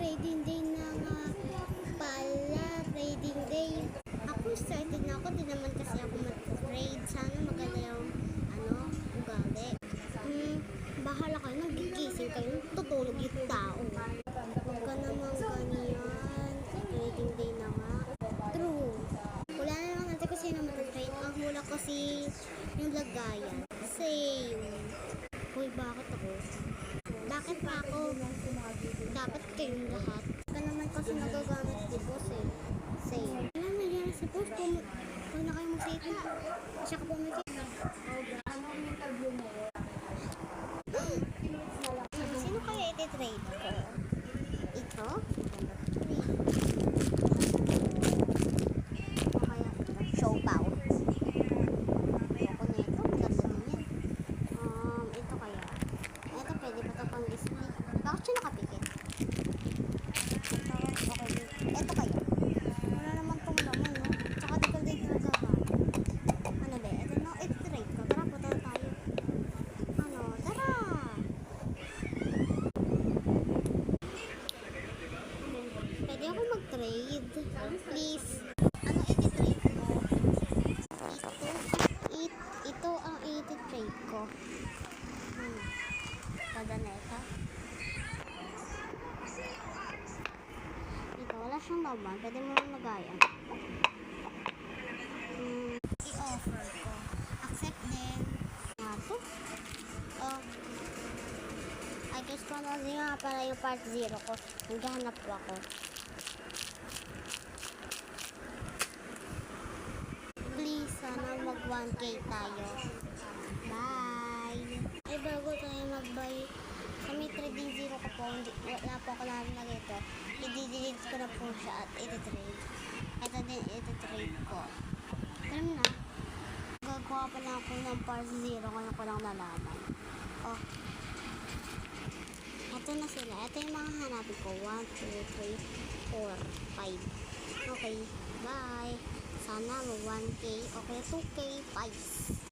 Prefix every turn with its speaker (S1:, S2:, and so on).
S1: Trading day na nga pala. Trading day. Ako excited na ako. Di naman kasi ako mag-trade. Sana maganda yung ugali. Bahala kayo. Nagigising kayo. Tutulog yung tao. Huwag ka naman ganyan. Trading day na nga. True. Wala na naman natin kasi na mag-trade. Ang hula kasi yung lagayan. Same. Hoy, bakit ako? Bakit pa ako? Dapat kayong lahat. Ka naman kasi nagagamit di boss eh. Same. Alam mo yan si boss. Kung na kayo mag-sita. Siya ka po mag-sita. Sino kaya iti-trade ko? Ito? O kaya ito? Show bow. Ayoko na ito. Ganda na yan. Ito kaya. Ito pwede ba ito pang display? Bakit siya nakapikit? Ito kaya. Wala naman itong laman, no? Tsaka di ko din nagagamit. Ano ba? Ito na. Ito-trade ko. Tara, punta na tayo. Tara! Pwede ako mag-trade? Please. Ano iti-trade ko? Ito ang iti-trade ko. Kada na ito. Ito, wala siyang laman. Pwede mo lang magayan. I-offer ko. Accept din. Ito. I guess ko na din nga para yung part 0 ko. Naghahanap po ako. Please, sana mag 1K tayo. Bye! Ay, bago tayo mag-buy, sa may trading 0 ko po, wala po ako nakalagay ito. I-delete ko na po siya at iti-trade. Ito din iti-trade ko. Alam na, gagawa pa lang ako ng part 0 kung ko lang nalaman. Ito na sila. Ito yung mga hanapin ko. 1, 2, 3, 4, 5. Okay, bye! Sana mo 1K, okay, 2K, 5.